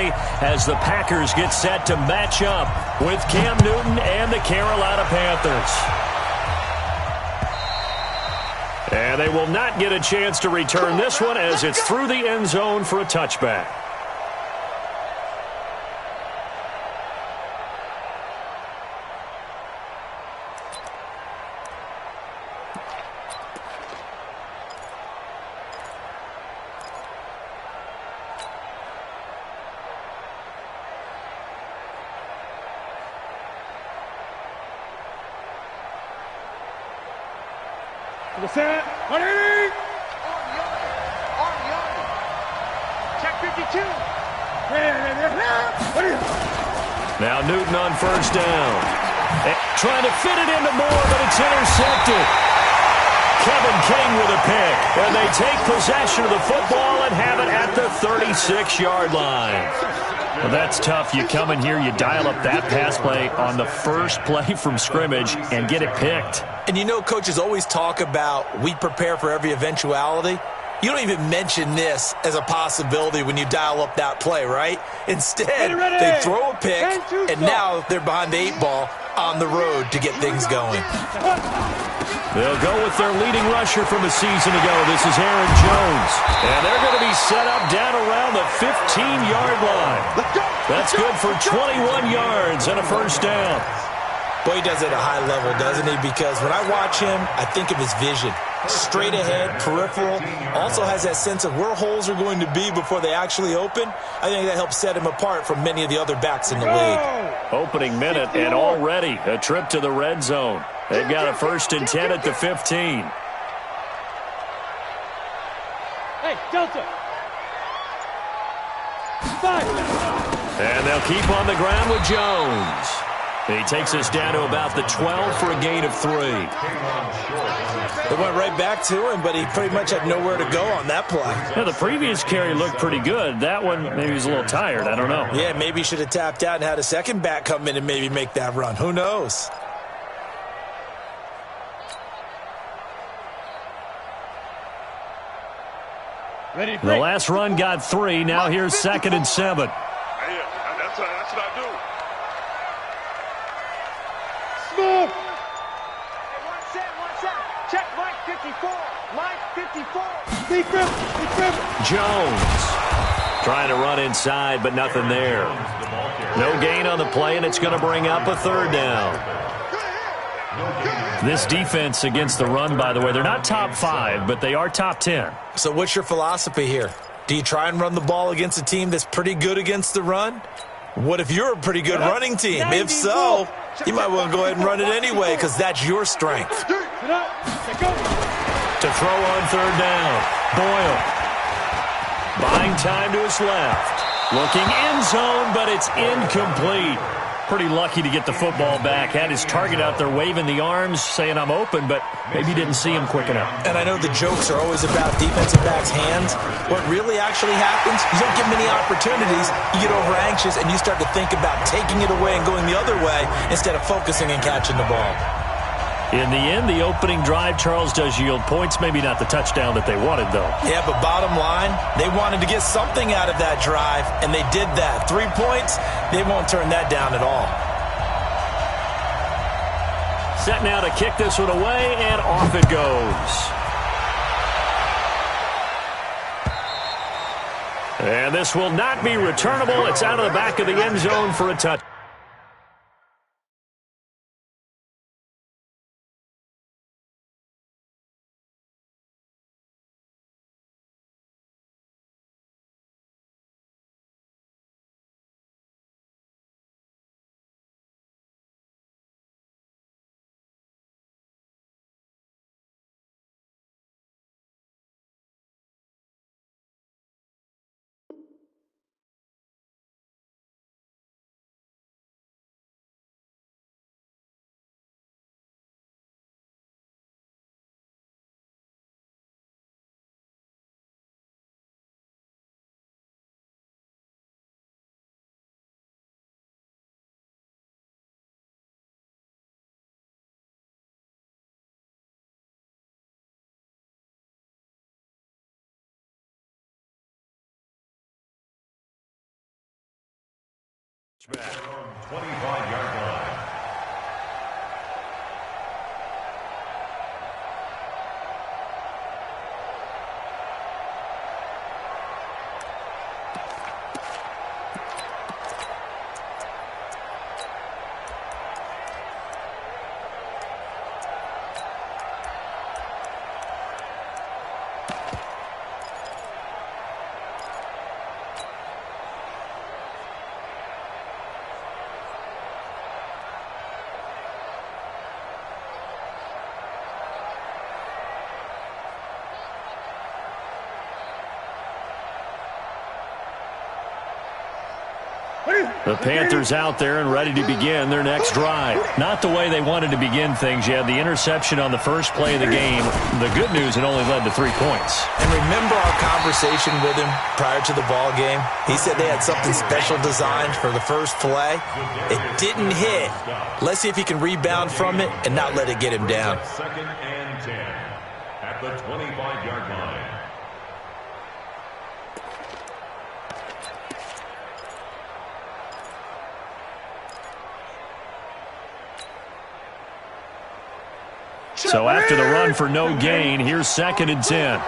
today as the Packers get set to match up with Cam Newton and the Carolina Panthers. And they will not get a chance to return this one as it's through the end zone for a touchback. Set. Ready. Check 52. Now Newton on first down. Trying to fit it into Moore, but it's intercepted. Kevin King with a pick. And they take possession of the football and have it at the 36-yard line. Well, that's tough. You come in here, you dial up that pass play on the first play from scrimmage and get it picked. And you know, coaches always talk about we prepare for every eventuality. You don't even mention this as a possibility when you dial up that play, right? Instead, they throw a pick, and now they're behind the 8 ball on the road to get things going. They'll go with their leading rusher from a season ago. This is Aaron Jones. And they're going to be set up down around the 15-yard line. That's good for 21 yards and a first down. Boy, he does it at a high level, doesn't he? Because when I watch him, I think of his vision. Straight ahead, peripheral. Also has that sense of where holes are going to be before they actually open. I think that helps set him apart from many of the other backs in the league. Opening minute and already a trip to the red zone. They've got a 1st and 10 at the 15. Hey, Delta. 5. And they'll keep on the ground with Jones. He takes us down to about the 12 for a gain of 3. They went right back to him, but he pretty much had nowhere to go on that play. Yeah, the previous carry looked pretty good. That one, maybe he was a little tired. I don't know. Yeah, maybe he should have tapped out and had a second back come in and maybe make that run. Who knows? Ready, the last run got 3. Now here's 2nd and 7. That's what I do. Smooth. One set. Check Mike 54. Mike 54. Big grip. Jones trying to run inside, but nothing there. No gain on the play, and it's going to bring up a 3rd down. This defense against the run, by the way, they're not top 5, but they are top 10. So what's your philosophy here? Do you try and run the ball against a team that's pretty good against the run? What if you're a pretty good running team? If so, you might want to go ahead and run it anyway because that's your strength. To throw on 3rd down, Boyle. Buying time to his left. Looking end zone, but it's incomplete. Pretty lucky to get the football back. Had his target out there waving the arms, saying I'm open, but maybe didn't see him quick enough. And I know the jokes are always about defensive backs' hands. What really actually happens, you don't get many opportunities. You get over anxious, and you start to think about taking it away and going the other way instead of focusing and catching the ball. In the end, the opening drive, Charles, does yield points. Maybe not the touchdown that they wanted, though. Yeah, but bottom line, they wanted to get something out of that drive, and they did that. 3 points, they won't turn that down at all. Set now to kick this one away, and off it goes. And this will not be returnable. It's out of the back of the end zone for a touchdown. 25-yard line. The Panthers out there and ready to begin their next drive. Not the way they wanted to begin things. You had the interception on the first play of the game. The good news, it only led to 3 points. And remember our conversation with him prior to the ball game? He said they had something special designed for the first play. It didn't hit. Let's see if he can rebound from it and not let it get him down. 2nd and 10 at the 25-yard line. So after the run for no gain, here's 2nd and 10. You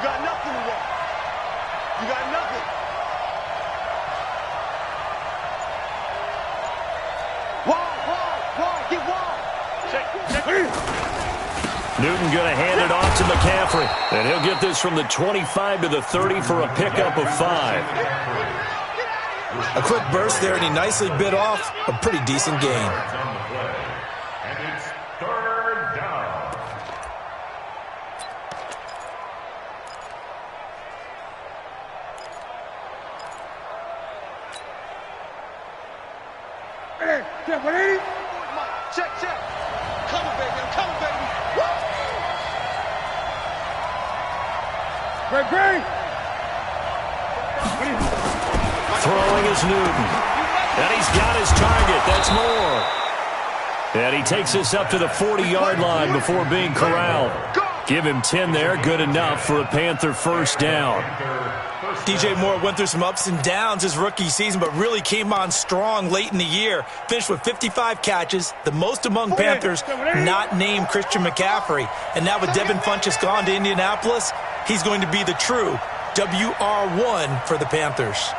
got nothing to run. You got nothing. Wide, get wide. Newton going to hand it off to McCaffrey. And he'll get this from the 25 to the 30 for a pickup of 5. A quick burst there, and he nicely bit off a pretty decent gain. Check. Coming, baby. I'm coming, baby. Great. Throwing is Newton. And he's got his target. That's Moore. And he takes this up to the 40-yard line before being corralled. Give him 10 there. Good enough for a Panther first down. DJ Moore went through some ups and downs his rookie season, but really came on strong late in the year. Finished with 55 catches, the most among Panthers, not named Christian McCaffrey. And now with Devin Funchess gone to Indianapolis, he's going to be the true WR1 for the Panthers.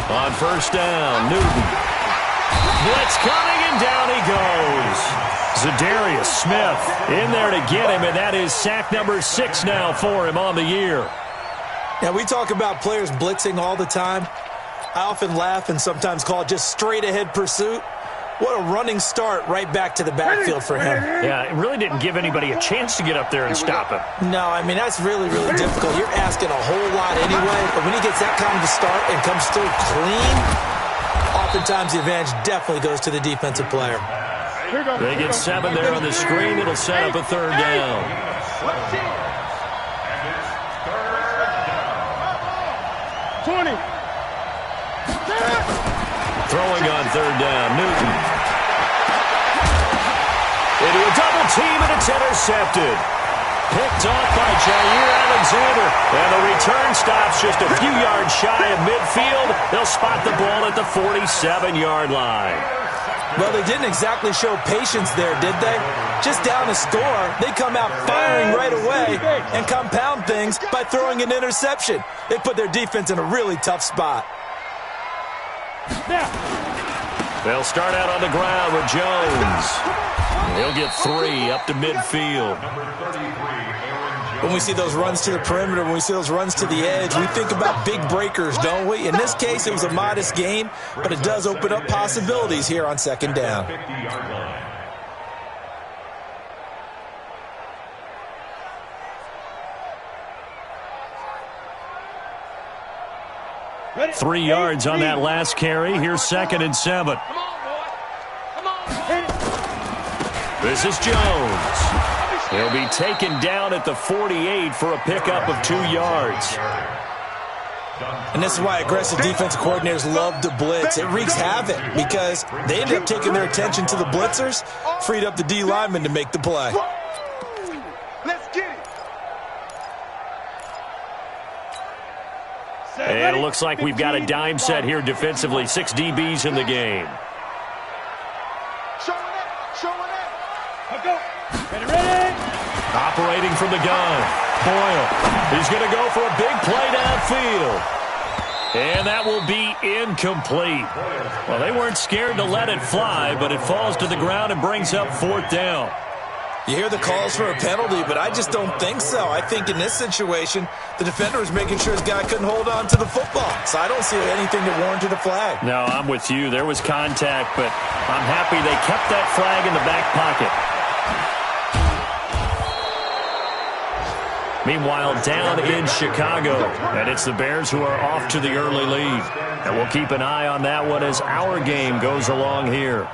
On first down, Newton. Blitz coming, and down he goes. Zadarius Smith in there to get him, and that is sack number 6 now for him on the year. Now, we talk about players blitzing all the time. I often laugh and sometimes call it just straight-ahead pursuit. What a running start right back to the backfield for him. Yeah, it really didn't give anybody a chance to get up there and stop him. No, I mean, that's really, really difficult. You're asking a whole lot anyway, but when he gets that kind of a start and comes through clean, oftentimes the advantage definitely goes to the defensive player. They get 7 there on the screen. It'll set up a 3rd down. Let's see. 20. Throwing on 3rd down, Newton. Into a double team, and it's intercepted. Picked off by Jair Alexander. And the return stops just a few yards shy of midfield. They'll spot the ball at the 47-yard line. Well, they didn't exactly show patience there, did they? Just down a score, they come out firing right away and compound things by throwing an interception. They put their defense in a really tough spot. They'll start out on the ground with Jones. He'll get 3 up to midfield. When we see those runs to the perimeter, when we see those runs to the edge, we think about big breakers, don't we? In this case, it was a modest gain, but it does open up possibilities here on 2nd down. 3 yards on that last carry. Here's 2nd and 7. Come on, boy. Come on. This is Jones. He'll be taken down at the 48 for a pickup of 2 yards. And this is why aggressive defensive coordinators love to blitz. It wreaks havoc because they ended up taking their attention to the blitzers, freed up the D lineman to make the play. Let's get it. And it looks like we've got a dime set here defensively. 6 DBs in the game. Showing it. Go. Ready. Operating from the gun. Boyle. He's going to go for a big play downfield. And that will be incomplete. Well, they weren't scared to let it fly, but it falls to the ground and brings up 4th down. You hear the calls for a penalty, but I just don't think so. I think in this situation, the defender was making sure his guy couldn't hold on to the football. So I don't see anything that warranted a flag. No, I'm with you. There was contact, but I'm happy they kept that flag in the back pocket. Meanwhile, down in Chicago, and it's the Bears who are off to the early lead. And we'll keep an eye on that one as our game goes along here.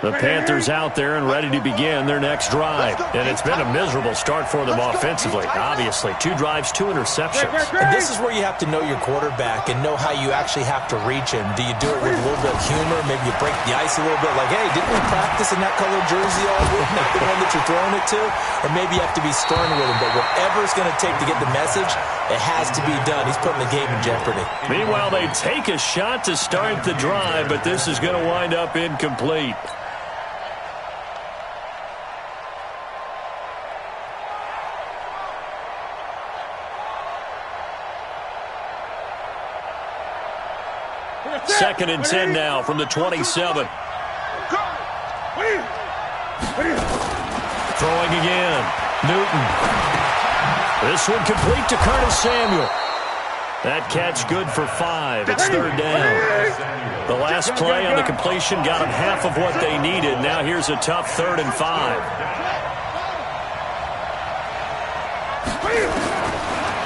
The Panthers out there and ready to begin their next drive. And it's been a miserable start for them offensively, obviously. 2 drives, 2 interceptions. And this is where you have to know your quarterback and know how you actually have to reach him. Do you do it with a little bit of humor? Maybe you break the ice a little bit like, hey, didn't we practice in that colored jersey all week? Like the one that you're throwing it to? Or maybe you have to be stern with him. But whatever it's going to take to get the message, it has to be done. He's putting the game in jeopardy. Meanwhile, they take a shot to start the drive, but this is going to wind up incomplete. Second and 10 now from the 27. Throwing again. Newton. This one complete to Curtis Samuel. That catch good for 5. It's 3rd down. The last play on the completion got them half of what they needed. Now here's a tough 3rd and 5.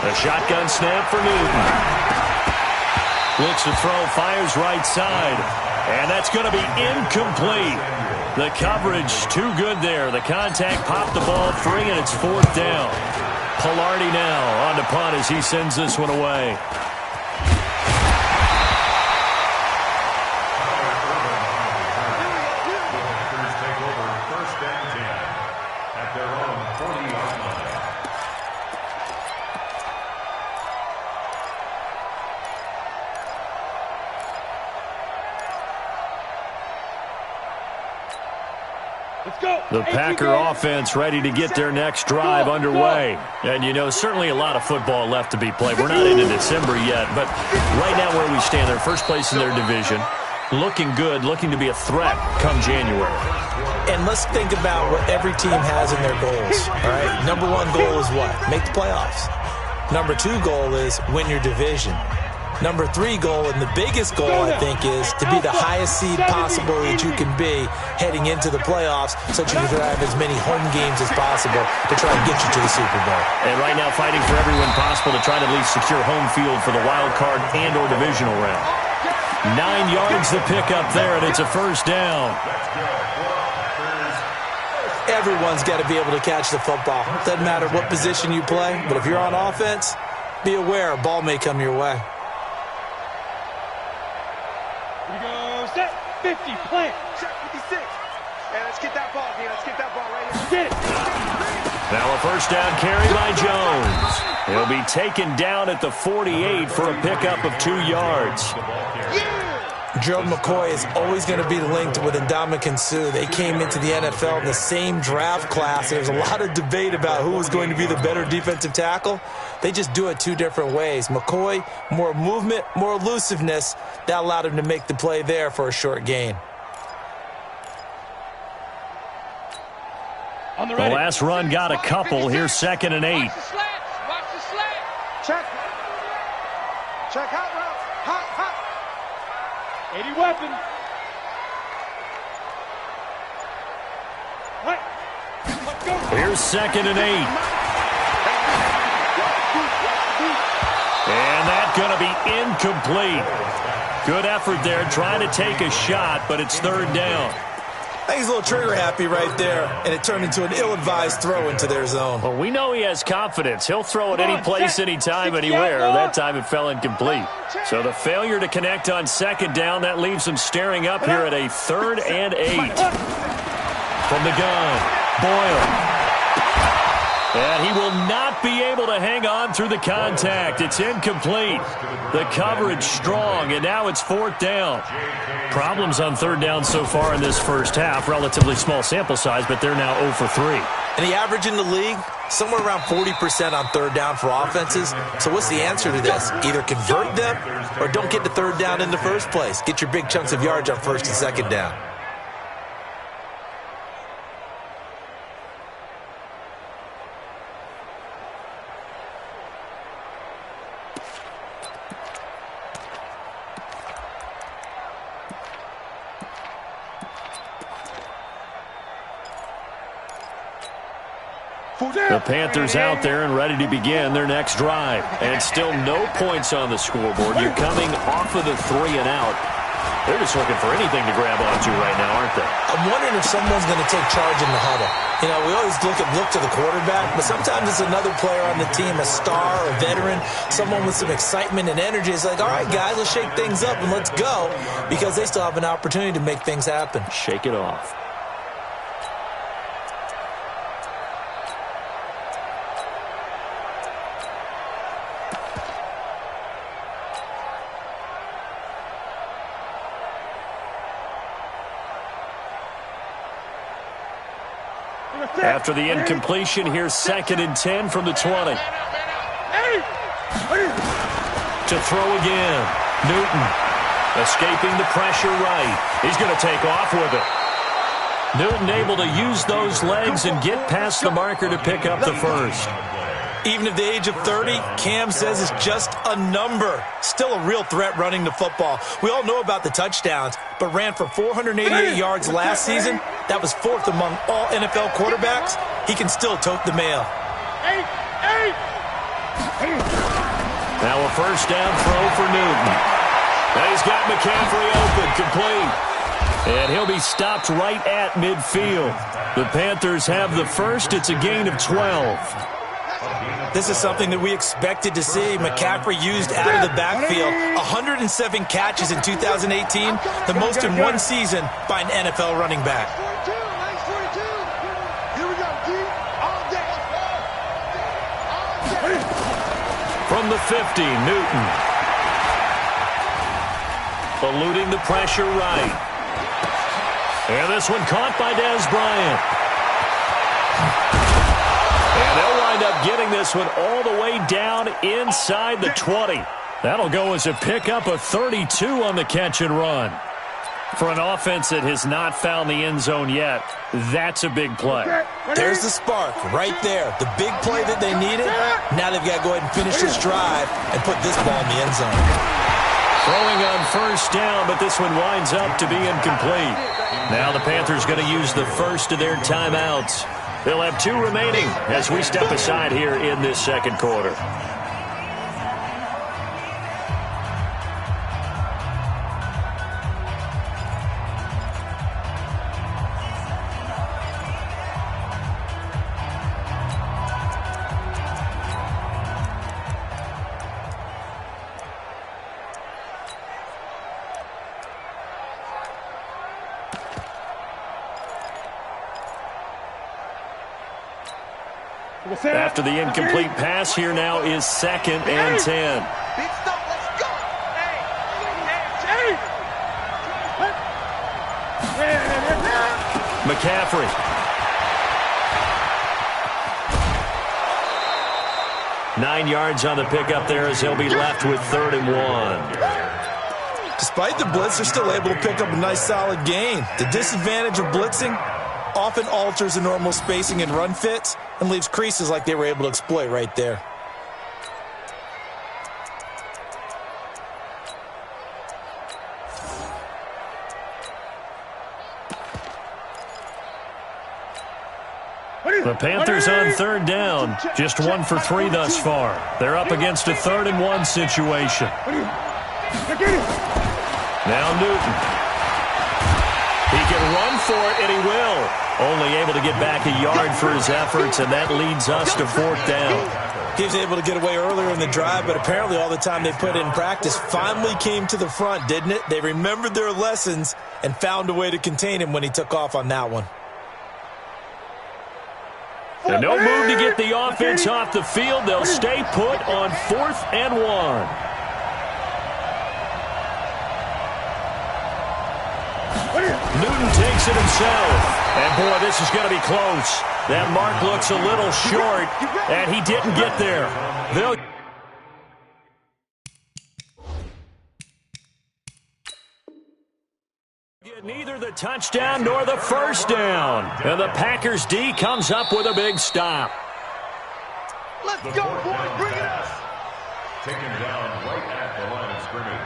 A shotgun snap for Newton. Looks to throw, fires right side. And that's going to be incomplete. The coverage too good there. The contact popped the ball free, and it's 4th down. Pilardi now on the punt as he sends this one away. The Packer offense ready to get their next drive underway. And, you know, certainly a lot of football left to be played. We're not into December yet, but right now where we stand, they're first place in their division. Looking good, looking to be a threat come January. And let's think about what every team has in their goals, all right? Number 1 goal is what? Make the playoffs. Number 2 goal is win your division. Number 3 goal, and the biggest goal, I think, is to be the highest seed possible that you can be heading into the playoffs so that you can drive as many home games as possible to try and get you to the Super Bowl. And right now fighting for every win possible to try to at least secure home field for the wild card and or divisional round. 9 yards to pick up there, and it's a 1st down. Everyone's got to be able to catch the football. Doesn't matter what position you play, but if you're on offense, be aware a ball may come your way. 50, plant. Check 56. And let's get that ball, Dean. Let's get that ball right here. Get it. Now a 1st down carry by Jones. He'll be taken down at the 48 for a pickup of 2 yards. Gerald McCoy is always going to be linked with Ndamukong Suh. They came into the NFL in the same draft class. There's a lot of debate about who was going to be the better defensive tackle. They just do it 2 different ways. McCoy, more movement, more elusiveness. That allowed him to make the play there for a short gain. The last run got a couple. Here's 2nd and 8. Watch the slant. Check. Check hot route. Hot. 80 weapon. Right. Let's go. Here's 2nd and 8. And that's going to be incomplete. Good effort there trying to take a shot, but it's 3rd down. I think he's a little trigger happy right there, and it turned into an ill-advised throw into their zone. Well, we know he has confidence. He'll throw it any place, anytime, anywhere. That time it fell incomplete. So the failure to connect on 2nd down, that leaves him staring up here at a 3rd and 8. From the gun, Boyle. And he will not be able to hang on through the contact. It's incomplete. The coverage strong, and now it's 4th down. Problems on 3rd down so far in this first half. Relatively small sample size, but they're now 0 for 3. And the average in the league, somewhere around 40% on 3rd down for offenses. So what's the answer to this? Either convert them or don't get to 3rd down in the first place. Get your big chunks of yards on 1st and 2nd down. The Panthers out there and ready to begin their next drive. And still no points on the scoreboard. You're coming off of the 3 and out. They're just looking for anything to grab onto right now, aren't they? I'm wondering if someone's going to take charge in the huddle. You know, we always look to the quarterback, but sometimes it's another player on the team, a star, a veteran, someone with some excitement and energy. It's like, all right, guys, let's shake things up and let's go, because they still have an opportunity to make things happen. Shake it off. After the incompletion, here's 2nd and 10 from the 20. To throw again. Newton escaping the pressure right. He's going to take off with it. Newton able to use those legs and get past the marker to pick up the first. Even at the age of 30, Cam says it's just a number. Still a real threat running the football. We all know about the touchdowns, but ran for 488 yards last season. That was 4th among all NFL quarterbacks. He can still tote the mail. Now a 1st down throw for Newton. Now he's got McCaffrey open, complete. And he'll be stopped right at midfield. The Panthers have the first. It's a gain of 12. This is something that we expected to see. McCaffrey used out of the backfield. 107 catches in 2018, the most in one season by an NFL running back. From the 50, Newton. Eluding the pressure right. And this one caught by Dez Bryant. And they'll wind up getting this one all the way down inside the 20. That'll go as a pickup of 32 on the catch and run. For an offense that has not found the end zone yet, that's a big play. There's the spark right there. The big play that they needed. Now they've got to go ahead and finish this drive and put this ball in the end zone. Throwing on 1st down, but this one winds up to be incomplete. Now the Panthers going to use the first of their timeouts. They'll have 2 remaining as we step aside here in this 2nd quarter. After the incomplete pass, here now is 2nd and 10. Big stuff, let's go. McCaffrey. Nine yards on the pickup there as he'll be left with 3rd and 1. Despite the blitz, they're still able to pick up a nice solid gain. The disadvantage of blitzing often alters the normal spacing and run fits and leaves creases like they were able to exploit right there. The Panthers on 3rd down, just 1 for 3 thus far. They're up against a 3rd and 1 situation. Now Newton. He can run for it, and he will. Only able to get back a yard for his efforts, and that leads us to 4th down. He was able to get away earlier in the drive, but apparently all the time they put in practice finally came to the front, didn't it? They remembered their lessons and found a way to contain him when he took off on that one. And no move to get the offense off the field. They'll stay put on 4th and 1. Newton takes it himself. And, boy, this is going to be close. That mark looks a little short, and he didn't get there. They'll get neither the touchdown nor the first down. And the Packers D comes up with a big stop. Let's go, boys. Bring it up. Taken down right at the line of scrimmage.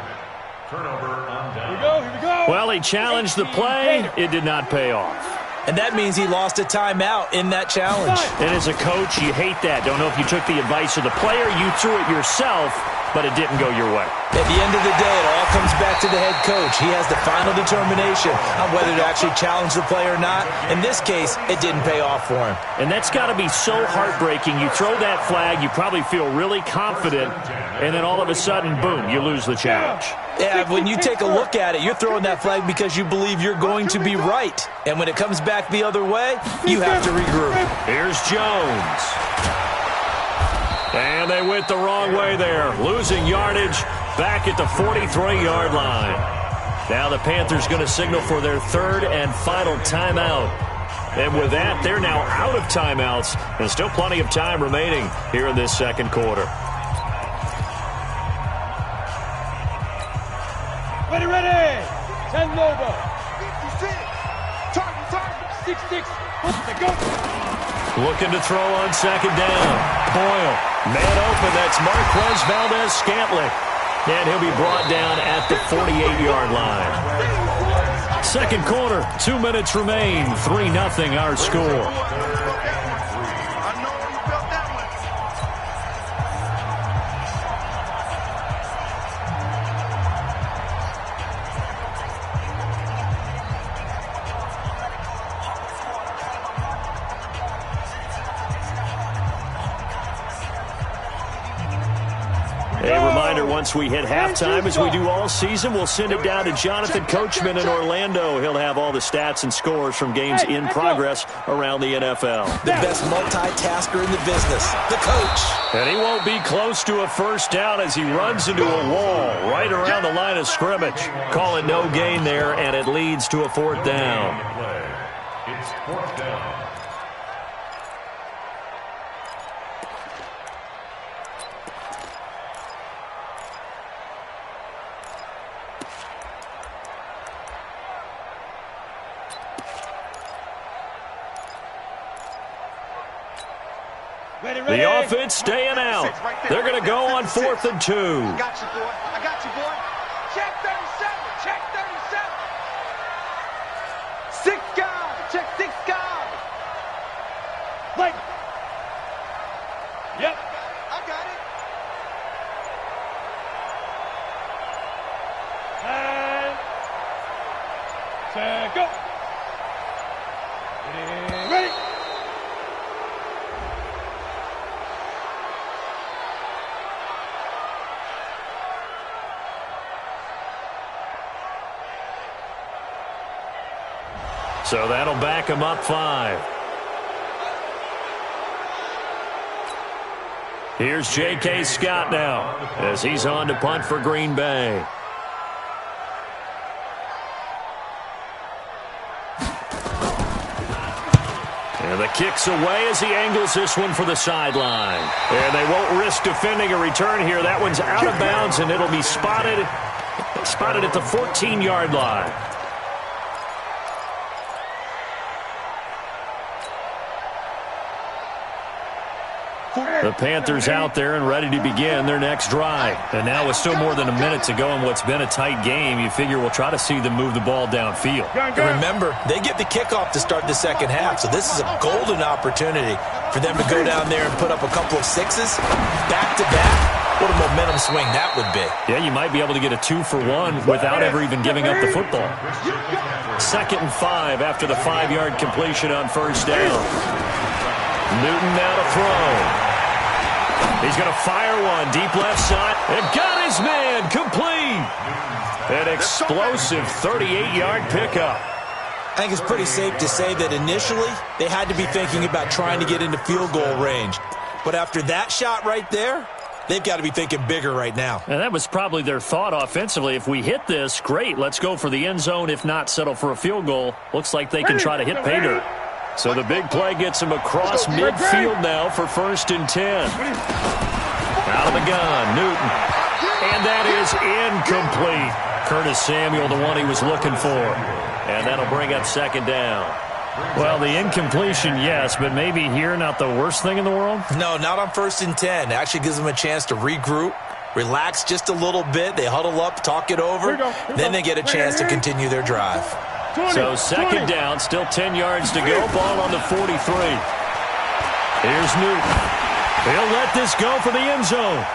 Turnover on down. Here we go. Well, he challenged the play. It did not pay off. And that means he lost a timeout in that challenge. And as a coach, you hate that. Don't know if you took the advice of the player. You threw it yourself, but it didn't go your way. At the end of the day, it all comes back to the head coach. He has the final determination on whether to actually challenge the play or not. In this case, it didn't pay off for him. And that's got to be so heartbreaking. You throw that flag, you probably feel really confident, and then all of a sudden, boom, you lose the challenge. Yeah, when you take a look at it, you're throwing that flag because you believe you're going to be right. And when it comes back the other way, you have to regroup. Here's Jones. And they went the wrong way there, losing yardage back at the 43-yard line. Now the Panthers going to signal for their 3rd and final timeout. And with that, they're now out of timeouts. And still plenty of time remaining here in this second quarter. Ready. 10 Nova. 56. Target. 6-6. Go. Looking to throw on 2nd down. Boyle, man open. That's Marquez Valdez-Scantling. And he'll be brought down at the 48-yard line. Second quarter, 2 minutes remain. 3-0 our score. Once we hit halftime, as we do all season, we'll send it down to Jonathan Coachman in Orlando. He'll have all the stats and scores from games in progress around the NFL. The best multitasker in the business, the coach. And he won't be close to a first down as he runs into a wall right around the line of scrimmage. Call it no gain there, and it leads to a 4th down. It's 4th down. The offense staying out. They're going to go on 4th and 2. I got you, boy. Check 37. Check 37. 6 guys. Check 6 guys. Like. Yep. I got it. And go. Ready. So that'll back him up 5. Here's J.K. Scott now as he's on to punt for Green Bay. And the kick's away as he angles this one for the sideline. And they won't risk defending a return here. That one's out of bounds, and it'll be spotted at the 14-yard line. The Panthers out there and ready to begin their next drive. And now with still more than a minute to go in what's been a tight game, you figure we'll try to see them move the ball downfield. And remember, they get the kickoff to start the second half, so this is a golden opportunity for them to go down there and put up a couple of 6s back-to-back. What a momentum swing that would be. Yeah, you might be able to get a 2-for-1 without ever even giving up the football. 2nd and 5 after the 5-yard completion on first down. Newton now to throw. He's going to fire one deep left side and got his man complete. An explosive 38-yard pickup. I think it's pretty safe to say that initially they had to be thinking about trying to get into field goal range. But after that shot right there, they've got to be thinking bigger right now. And that was probably their thought offensively. If we hit this, great, let's go for the end zone. If not, settle for a field goal. Looks like they can try to hit pay dirt. So the big play gets him across midfield now for 1st and 10. Out of the gun, Newton. And that is incomplete. Curtis Samuel, the one he was looking for. And that'll bring up 2nd down. Well, the incompletion, yes, but maybe here not the worst thing in the world? No, not on 1st and 10. It actually gives them a chance to regroup, relax just a little bit. They huddle up, talk it over. Then they get a chance to continue their drive. So 2nd down, still 10 yards to go. Ball on the 43. Here's Newton. He'll let this go for the end zone.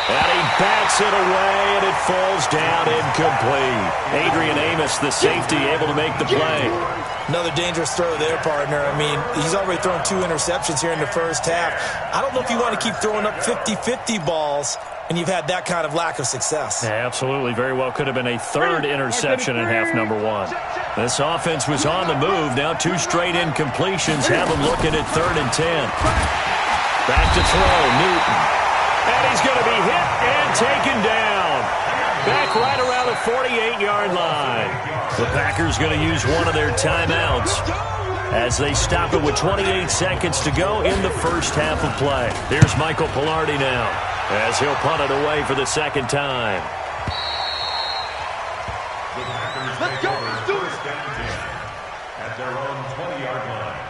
And he bats it away, and it falls down incomplete. Adrian Amos, the safety, able to make the play. Another dangerous throw there, partner. I mean, he's already thrown 2 interceptions here in the first half. I don't know if you want to keep throwing up 50-50 balls, and you've had that kind of lack of success. Yeah, absolutely. Very well could have been a 3rd interception in half number 1. This offense was on the move. Now 2 straight incompletions have them looking at 3rd and 10. Back to throw, Newton. And he's going to be hit and taken down. Back right around the 48-yard line. The Packers going to use one of their timeouts as they stop it with 28 seconds to go in the first half of play. Here's Michael Pilardi now as he'll punt it away for the 2nd time. Let's go. Let's do it. At their own 20-yard line.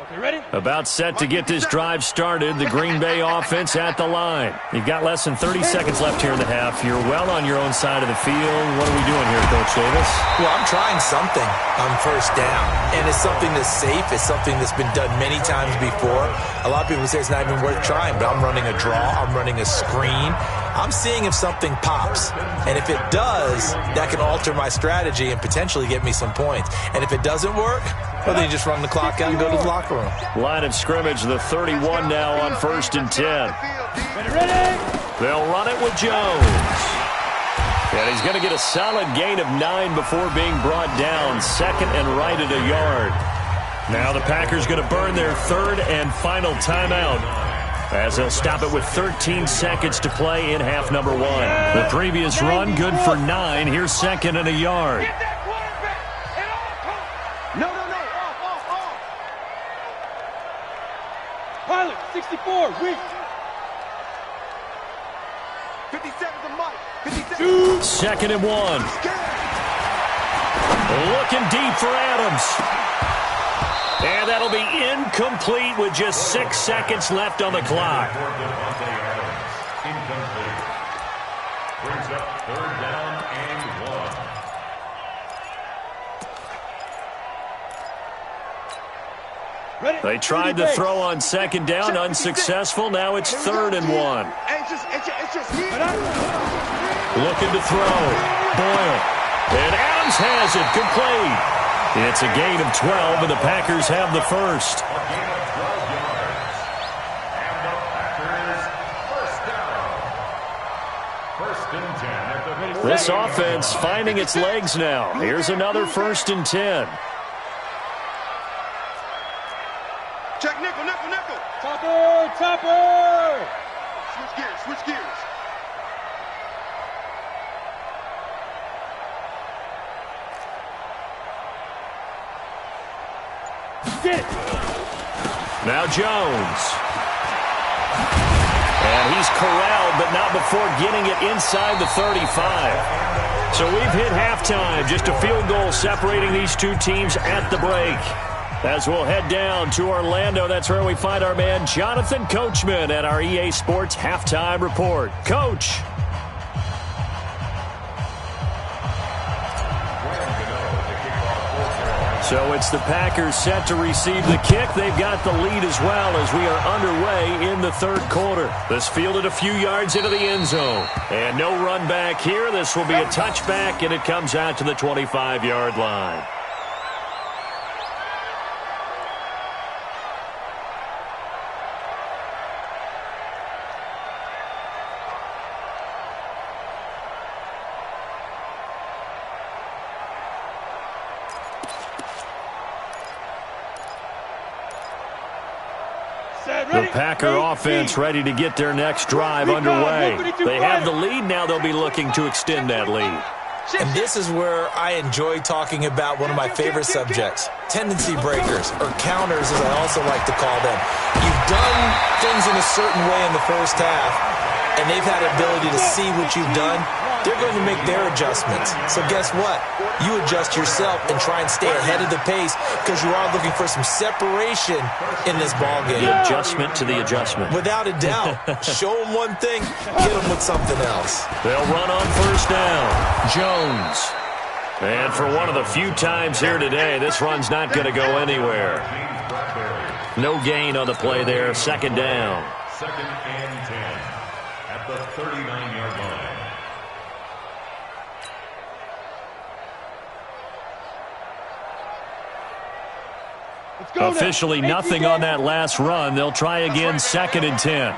You ready? About set to get this drive started. The Green Bay offense at the line. You've got less than 30 seconds left here in the half. You're well on your own side of the field. What are we doing here, Coach Davis? Well, I'm trying something on 1st down, and it's something that's safe. It's something that's been done many times before. A lot of people say it's not even worth trying, but I'm running a draw. I'm running a screen. I'm seeing if something pops, and if it does, that can alter my strategy and potentially get me some points. And if it doesn't work, well, then you just run the clock out and go to the locker room. Line of scrimmage, the 31 now on 1st and 10. Ready? They'll run it with Jones. And he's going to get a solid gain of 9 before being brought down. 2nd and right at a yard. Now the Packers going to burn their 3rd and final timeout, as they'll stop it with 13 seconds to play in half number 1. The previous run good for 9. Here's 2nd and a yard. No. Off. Pilot, 64, weak. 57 to Mike. 57. 2nd and 1. Looking deep for Adams. And that'll be incomplete with just 6 seconds left on the clock. Incomplete. Brings up 3rd down and 1. Ready? They tried to throw on 2nd down, unsuccessful. Now it's 3rd and 1. Looking to throw. Boyle. And Adams has it, complete. It's a gain of 12, and the Packers have the first. A gain of 12 yards. And the Packers first down. 1st and 10 at the This offense finding its legs now. Here's another 1st and 10. Check nickel. Topper. Switch gears. Get it. Now Jones. And he's corralled, but not before getting it inside the 35. So we've hit halftime. Just a field goal separating these two teams at the break. As we'll head down to Orlando, that's where we find our man Jonathan Coachman at our EA Sports Halftime Report. Coach. So it's the Packers set to receive the kick. They've got the lead as well as we are underway in the 3rd quarter. This fielded a few yards into the end zone. And no run back here. This will be a touchback, and it comes out to the 25-yard line. The Packer offense ready to get their next drive underway. They have the lead now. They'll be looking to extend that lead. And this is where I enjoy talking about one of my favorite subjects, tendency breakers, or counters as I also like to call them. You've done things in a certain way in the first half, and they've had the ability to see what you've done. They're going to make their adjustments. So guess what? You adjust yourself and try and stay ahead of the pace because you are looking for some separation in this ballgame. The adjustment to the adjustment. Without a doubt. Show them one thing, get them with something else. They'll run on first down. Jones. And for one of the few times here today, this run's not going to go anywhere. No gain on the play there. Second down. Second and 10 at the 39-yard line. Officially nothing on that last run. They'll try again, second and 10.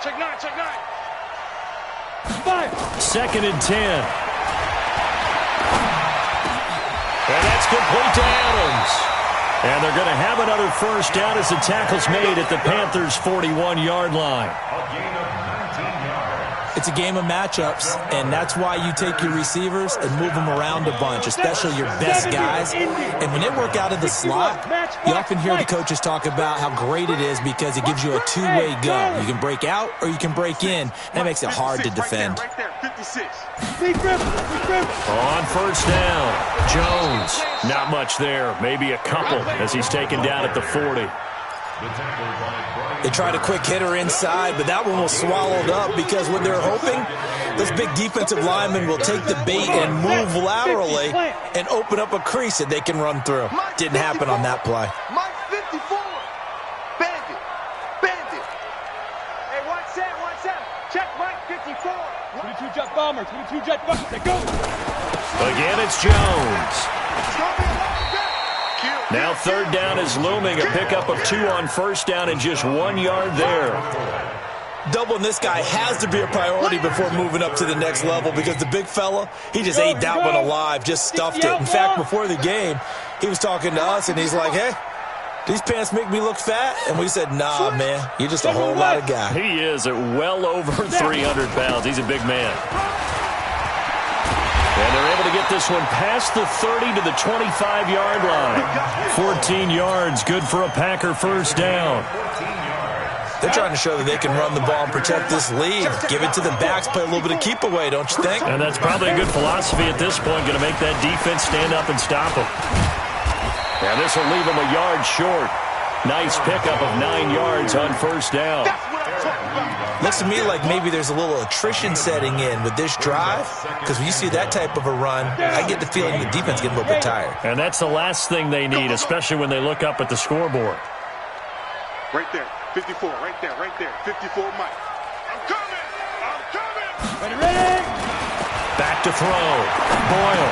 Check nine, check nine. Fire. Second and 10. And that's complete to Adams. And they're going to have another first down as the tackle's made at the Panthers' 41-yard line. It's a game of matchups, and that's why you take your receivers and move them around a bunch, especially your best guys. And when they work out of the slot, you often hear the coaches talk about how great it is because it gives you a two-way go. You can break out or you can break in. That makes it hard to defend. Right there, 56. On first down, Jones. Not much there, maybe a couple as he's taken down at the 40. They tried a quick hitter inside, but that one was swallowed up because what they're hoping, those big defensive linemen will take the bait and move laterally and open up a crease that they can run through. Didn't happen on that play. Mike 54. Bandit. Bandit. Hey, 1-7. Check Mike 54. 22 jet bomber, 22 jet bomber. They go. Again, it's Jones. Now third down is looming. A pickup of 2 on first down and just 1 yard there. Doubling this guy has to be a priority before moving up to the next level because the big fella, he just ate that one alive, just stuffed it. In fact, before the game, he was talking to us, and he's like, hey, these pants make me look fat? And we said, nah, man, you're just a whole lot of guy. He is at well over 300 pounds. He's a big man. And they're able to get this one past the 30 to the 25-yard line. 14 yards, good for a Packer first down. They're trying to show that they can run the ball and protect this lead. Give it to the backs, play a little bit of keep away, don't you think? And that's probably a good philosophy at this point, going to make that defense stand up and stop them. And this will leave them a yard short. Nice pickup of 9 yards on first down. Looks to me like maybe there's a little attrition setting in with this drive, because when you see that type of a run, I get the feeling the defense getting a little bit tired. And that's the last thing they need, especially when they look up at the scoreboard. Right there, 54, right there, 54 Mike. I'm coming! Ready. Back to throw. Boyle.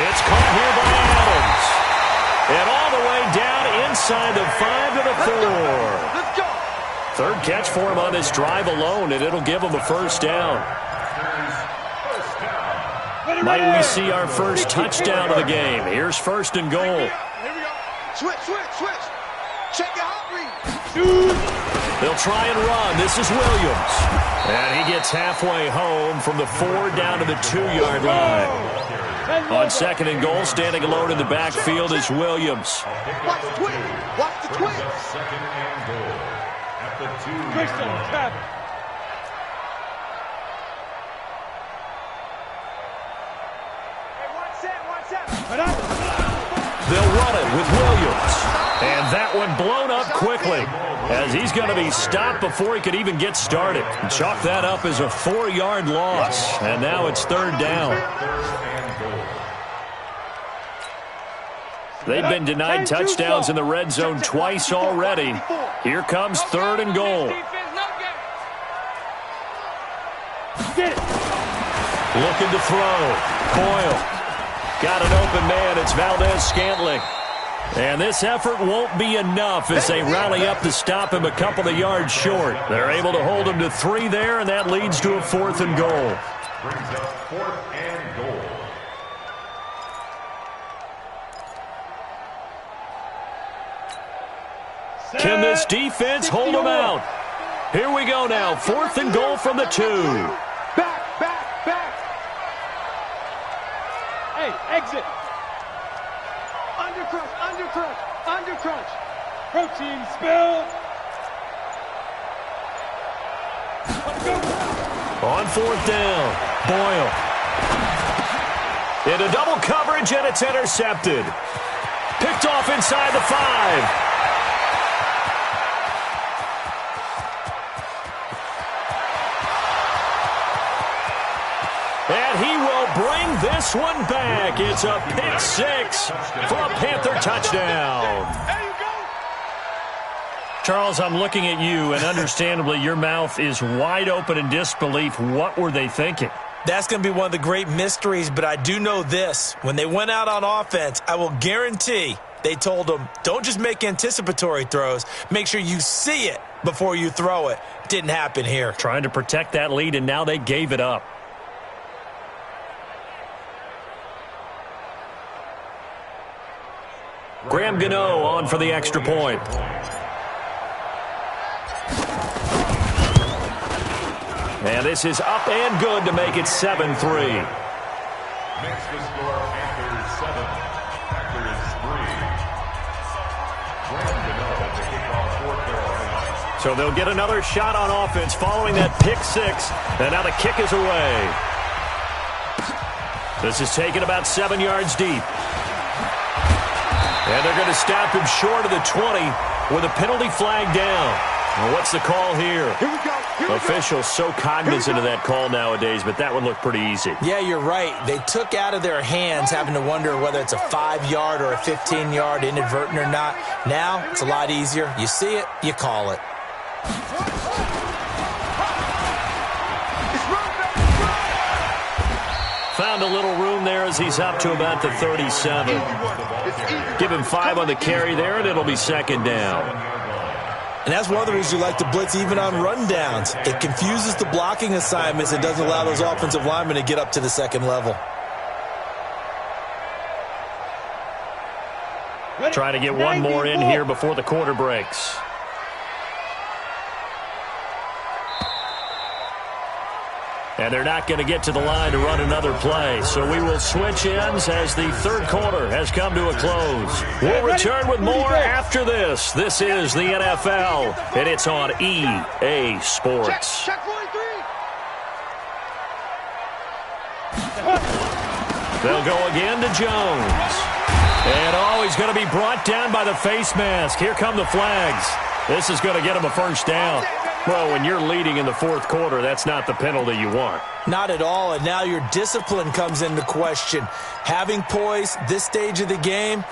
It's caught here by Adams. And all the way down inside the 5 to the 4. Let's go! Third catch for him on this drive alone, and it'll give him a first down. Might we see our first touchdown of the game? Here's first and goal. Here we go. Switch. Check your hot read. They'll try and run. This is Williams. And he gets halfway home from the 4 down to the 2-yard line. On second and goal, standing alone in the backfield is Williams. Watch the twist. Second and goal at the 2. Hey, 1-7. They'll run it with Williams. And that one blown up quickly as he's going to be stopped before he could even get started. Chalk that up as a 4-yard loss. And now it's third down. They've been denied touchdowns in the red zone twice already. Here comes third and goal. Looking to throw. Boyle. Got an open man. It's Valdez-Scantling. And this effort won't be enough as they rally up to stop him a couple of yards short. They're able to hold him to 3 there, and that leads to a 4th and goal. Brings up 4th and goal. Can this defense hold them out? Here we go now. 4th and goal from the 2. Back, back, back. Hey, exit. Under crunch, under crunch, under crunch. Protein spill. On 4th down, Boyle. Into double coverage, and it's intercepted. Picked off inside the 5. And he will bring this one back. It's a pick 6 for a Panther touchdown. There you go. Charles, I'm looking at you, and understandably, your mouth is wide open in disbelief. What were they thinking? That's going to be one of the great mysteries, but I do know this. When they went out on offense, I will guarantee they told them, don't just make anticipatory throws. Make sure you see it before you throw it. Didn't happen here. Trying to protect that lead, and now they gave it up. Graham Gano on for the extra point. And this is up and good to make it 7-3. Makes the score Panthers 7, Packers 3. Graham Gano at the kickoff for Carolina. So they'll get another shot on offense following that pick 6. And now the kick is away. This is taken about 7 yards deep. And they're going to stop him short of the 20 with a penalty flag down. Well, what's the call here? Here we go. Officials so cognizant of that call nowadays, but that would look pretty easy. Yeah, you're right. They took out of their hands having to wonder whether it's a 5-yard or a 15-yard inadvertent or not. Now, it's a lot easier. You see it, you call it. Found a little room there as he's up to about the 37. Give him 5 on the carry there, and it'll be 2nd down. And that's one of the reasons you like to blitz even on rundowns. It confuses the blocking assignments and doesn't allow those offensive linemen to get up to the 2nd level. Trying to get one more in here before the quarter breaks. And they're not going to get to the line to run another play. So we will switch ends as the 3rd quarter has come to a close. We'll return with more after this. This is the NFL, and it's on EA Sports. Check 43. They'll go again to Jones. And, he's going to be brought down by the face mask. Here come the flags. This is going to get him a 1st down. Well, when you're leading in the 4th quarter, that's not the penalty you want. Not at all, and now your discipline comes into question. Having poise this stage of the game,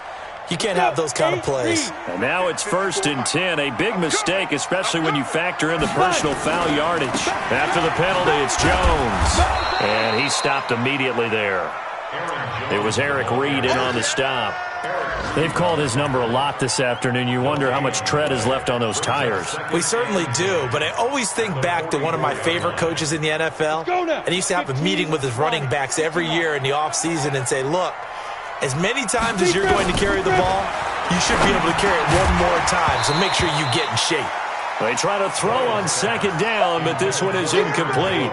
you can't have those kind of plays. And now it's 1st and 10. A big mistake, especially when you factor in the personal foul yardage. After the penalty, it's Jones. And he stopped immediately there. It was Eric Reed in on the stop. They've called his number a lot this afternoon. You wonder how much tread is left on those tires. We certainly do, but I always think back to one of my favorite coaches in the NFL. And he used to have a meeting with his running backs every year in the offseason and say, look, as many times as you're going to carry the ball, you should be able to carry it one more time, so make sure you get in shape. They try to throw on 2nd down, but this one is incomplete.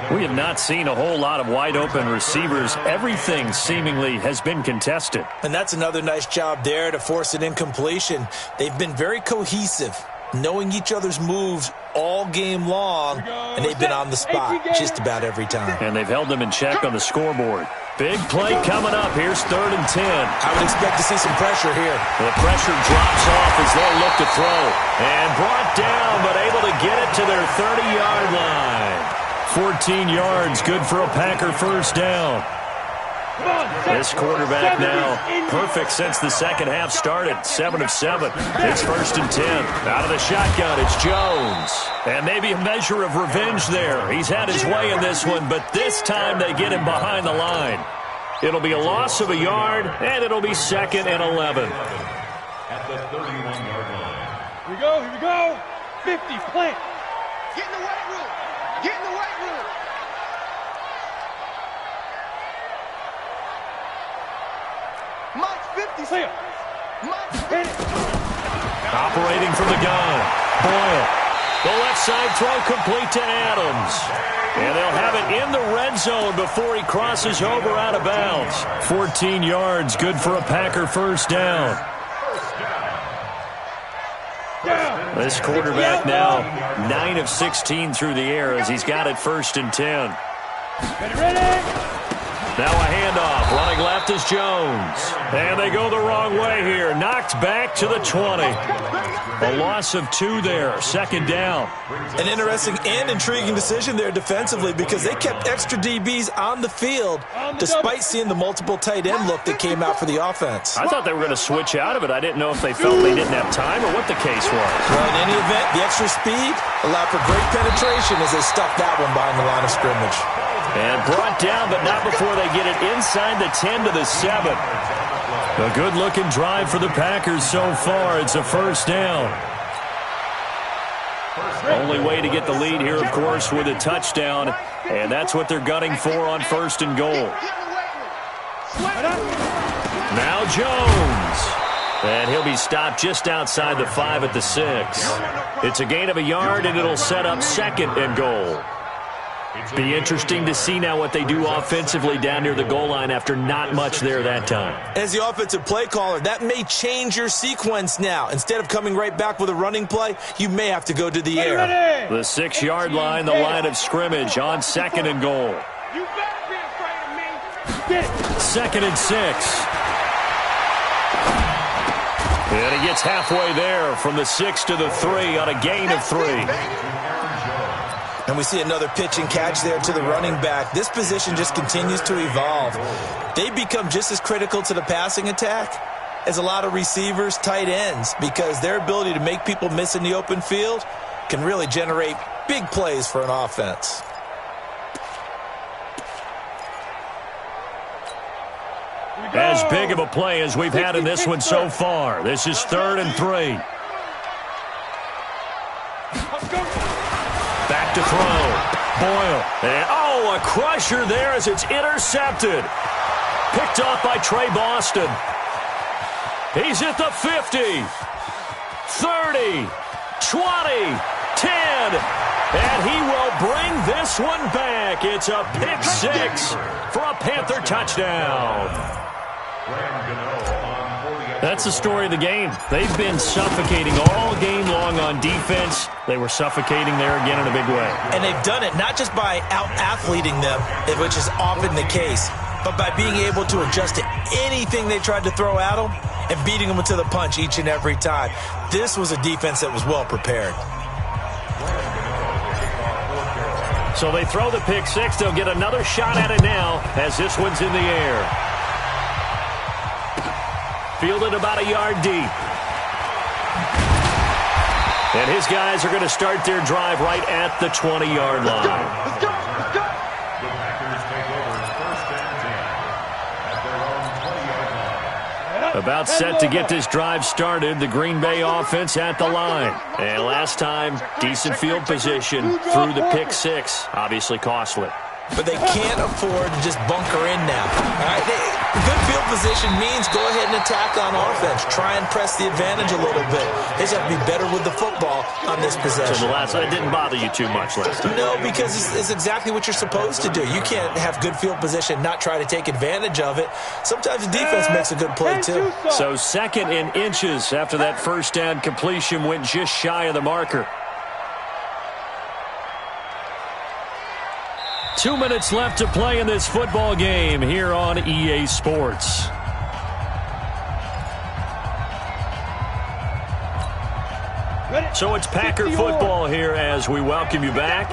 We have not seen a whole lot of wide-open receivers. Everything seemingly has been contested. And that's another nice job there to force an incompletion. They've been very cohesive, knowing each other's moves all game long, and they've been on the spot just about every time. And they've held them in check on the scoreboard. Big play coming up. Here's 3rd and 10. I would expect to see some pressure here. The pressure drops off as they'll look to throw. And brought down, but able to get it to their 30-yard line. 14 yards, good for a Packer 1st down. This quarterback now perfect since the 2nd half started. 7 of 7. It's 1st and 10. Out of the shotgun, it's Jones. And maybe a measure of revenge there. He's had his way in this one, but this time they get him behind the line. It'll be a loss of a yard, and it'll be 2nd and 11. At the 31-yard line. Here we go, here we go. 50, plant. Get in the weight room. Get in the weight room. Mike 50. Clear. Mike Hit 50. it. Operating from the gun. Boyle. The left side throw complete to Adams. And they'll have it in the red zone before he crosses over out of bounds. 14 yards, good for a Packer first down. This quarterback now 9 of 16 through the air as he's got it 1st and 10. Now a handoff. Running left is Jones. And they go the wrong way here. Knocked back to the 20. A loss of 2 there. 2nd down. An interesting and intriguing decision there defensively because they kept extra DBs on the field despite seeing the multiple tight end look that came out for the offense. I thought they were going to switch out of it. I didn't know if they felt they didn't have time or what the case was. Well, in any event, the extra speed allowed for great penetration as they stuffed that one behind the line of scrimmage. And brought down, but not before they get it inside the 10 to the 7. A good-looking drive for the Packers so far. It's a 1st down. Only way to get the lead here, of course, with a touchdown. And that's what they're gunning for on 1st and goal. Now Jones. And he'll be stopped just outside the 5 at the 6. It's a gain of a yard, and it'll set up 2nd and goal. Be interesting to see now what they do offensively down near the goal line after not much there that time. As the offensive play caller, that may change your sequence now. Instead of coming right back with a running play, you may have to go to the air. The 6-yard line, the line of scrimmage on 2nd and goal. You better be afraid of me. 2nd and 6. And he gets halfway there from the 6 to the 3 on a gain of 3. And we see another pitch and catch there to the running back. This position just continues to evolve. They become just as critical to the passing attack as a lot of receivers, tight ends, because their ability to make people miss in the open field can really generate big plays for an offense. As big of a play as we've had in this one so far. This is 3rd and 3. Back to throw. Boyle. And, a crusher there as it's intercepted. Picked off by Trey Boston. He's at the 50. 30. 20. 10. And he will bring this one back. It's a pick 6 for a Panther touchdown. That's the story of the game. They've been suffocating all game long on defense. They were suffocating there again in a big way. And they've done it not just by out-athleting them, which is often the case, but by being able to adjust to anything they tried to throw at them and beating them to the punch each and every time. This was a defense that was well prepared. So they throw the pick 6. They'll get another shot at it now as this one's in the air. Fielded about a yard deep. And his guys are going to start their drive right at the 20-yard line. Let's go. The Packers take over 1st and 10 at their own 20-yard line. About set to get this drive started. The Green Bay offense at the line. And last time, decent field position through the pick 6. Obviously costly. But they can't afford to just bunker in now. All right? Good field position means go ahead and attack on offense. Try and press the advantage a little bit. They just have to be better with the football on this possession. So the last one didn't bother you too much last time. No, because it's exactly what you're supposed to do. You can't have good field position, not try to take advantage of it. Sometimes the defense makes a good play, too. So 2nd and inches after that 1st down completion went just shy of the marker. 2 minutes left to play in this football game here on EA Sports. So it's Packer football here as we welcome you back.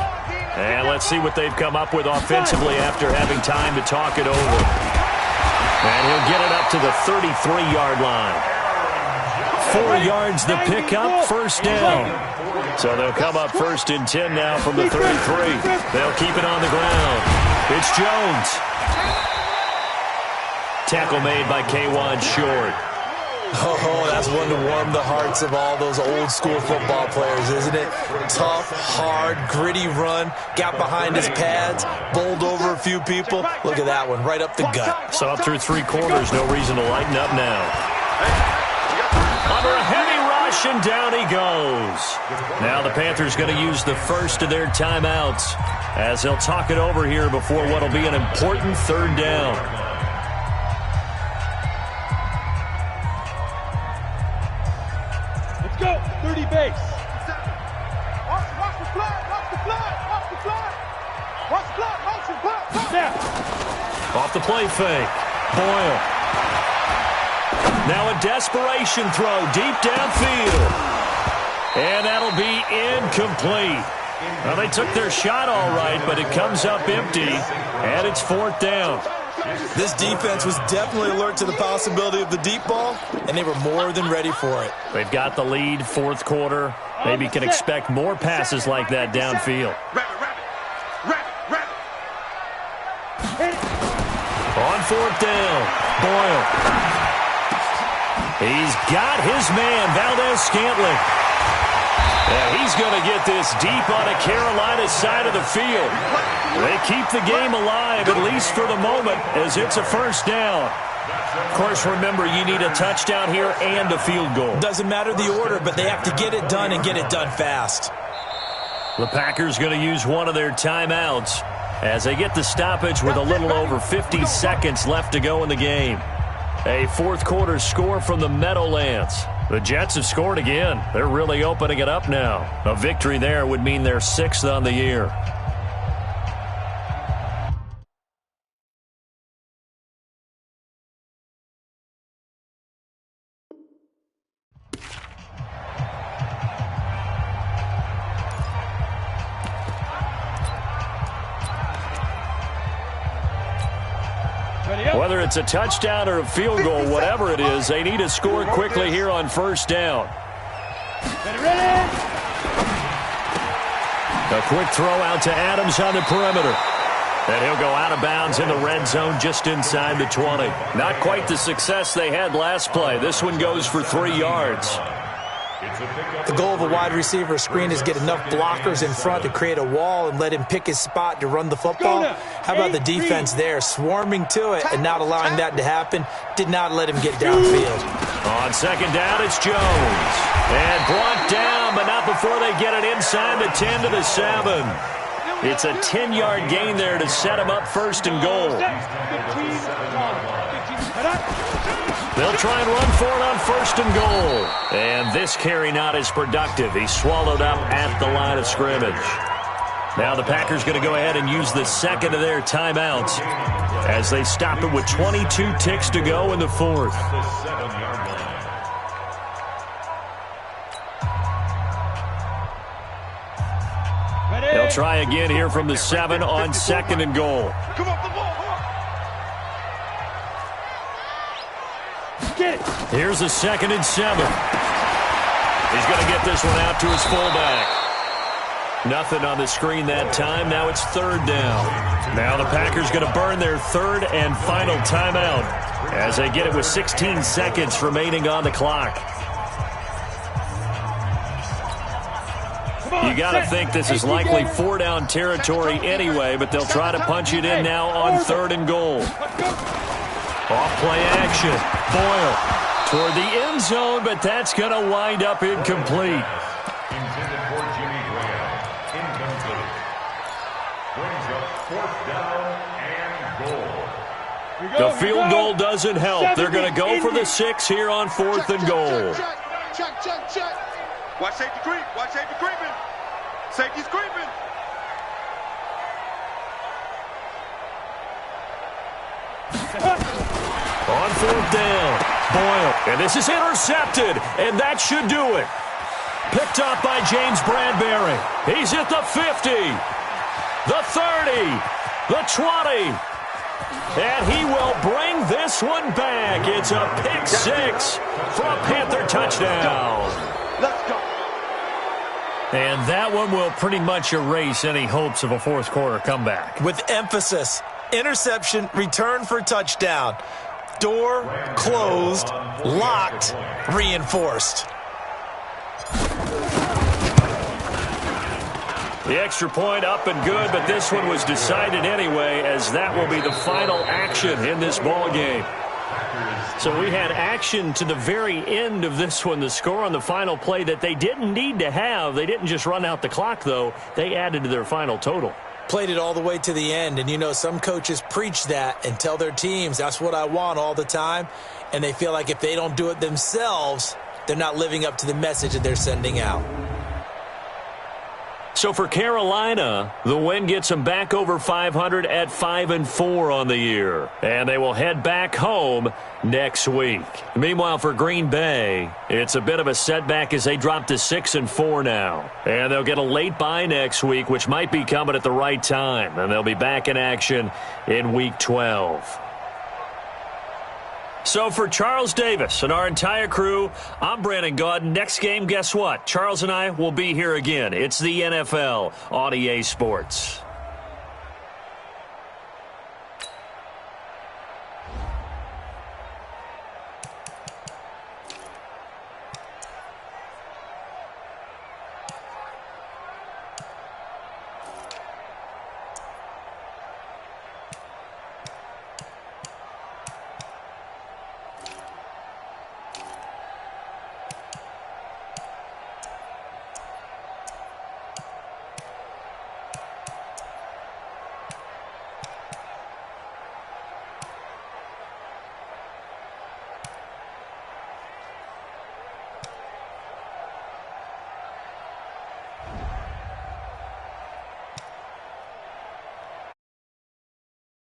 And let's see what they've come up with offensively after having time to talk it over. And he'll get it up to the 33-yard line. 4 yards the pickup, 1st down. So they'll come up 1st and 10 now from the 33. They'll keep it on the ground. It's Jones. Tackle made by K1 Short. Oh, that's one to warm the hearts of all those old school football players, isn't it? Tough, hard, gritty run. Got behind his pads, bowled over a few people. Look at that one, right up the gut. So up through 3 quarters, no reason to lighten up now. Under a heavy rush, interception. Down he goes. Now the Panthers going to use the first of their timeouts as they'll talk it over here before what will be an important third down. Let's go. 30 base. Watch the flag. Watch the flag. Watch the flag. Watch the flag. Motion. Flag. Snap. Off the play fake. Boyle. Now a desperation throw deep downfield. And that'll be incomplete. Well, they took their shot all right, but it comes up empty, and it's fourth down. This defense was definitely alert to the possibility of the deep ball, and they were more than ready for it. They've got the lead, fourth quarter. Maybe can expect more passes like that downfield. On fourth down, Boyle. He's got his man, Valdez-Scantling. Yeah, he's going to get this deep on a Carolina side of the field. They keep the game alive, at least for the moment, as it's a first down. Of course, remember, you need a touchdown here and a field goal. Doesn't matter the order, but they have to get it done and get it done fast. The Packers going to use one of their timeouts as they get the stoppage with a little over 50 seconds left to go in the game. A fourth quarter score from the Meadowlands. The Jets have scored again. They're really opening it up now. A victory there would mean they're 6th on the year. Whether it's a touchdown or a field goal, whatever it is, they need to score quickly here on first down. A quick throw out to Adams on the perimeter. And he'll go out of bounds in the red zone just inside the 20. Not quite the success they had last play. This one goes for 3 yards. The goal of a wide receiver screen is get enough blockers in front to create a wall and let him pick his spot to run the football. How about the defense there, swarming to it and not allowing that to happen? Did not let him get downfield. On second down, it's Jones. And brought down, but not before they get it inside the 10 to the 7. It's a 10-yard gain there to set him up first and goal. They'll try and run for it on first and goal. And this carry not as productive. He's swallowed up at the line of scrimmage. Now the Packers going to go ahead and use the second of their timeouts as they stop it with 22 ticks to go in the fourth. They'll try again here from the 7 on second and goal. Here's a 2nd and 7. He's going to get this one out to his fullback. Nothing on the screen that time. Now it's third down. Now the Packers going to burn their third and final timeout as they get it with 16 seconds remaining on the clock. You got to think this is likely 4-down territory anyway, but they'll try to punch it in now on third and goal. Off play action. Boyle toward the end zone, but that's going to wind up incomplete. Intended for Jimmy Graham. Incomplete. Brings up fourth down and goal. The field goal doesn't help. They're going to go for the 6 here on fourth and goal. Check. Watch safety creep. Watch safety creeping. Safety's creeping. On fourth down, Boyle. And this is intercepted, and that should do it. Picked up by James Bradbury. He's at the 50, the 30, the 20. And he will bring this one back. It's a pick 6 for a Panther touchdown. Let's go. And that one will pretty much erase any hopes of a fourth quarter comeback. With emphasis, interception, return for touchdown. Door closed, locked, reinforced. The extra point up and good, but this one was decided anyway, as that will be the final action in this ball game. So we had action to the very end of this one. The score on the final play that they didn't need to have. They didn't just run out the clock, though. They added to their final total. Played it all the way to the end. And, you know, some coaches preach that and tell their teams, that's what I want all the time. And they feel like if they don't do it themselves, they're not living up to the message that they're sending out. So for Carolina, the win gets them back over 500 at 5-4 on the year. And they will head back home next week. Meanwhile, for Green Bay, it's a bit of a setback as they drop to 6-4 now. And they'll get a late bye next week, which might be coming at the right time. And they'll be back in action in Week 12. So for Charles Davis and our entire crew, I'm Brandon Gaudin. Next game, guess what? Charles and I will be here again. It's the NFL on EA Sports.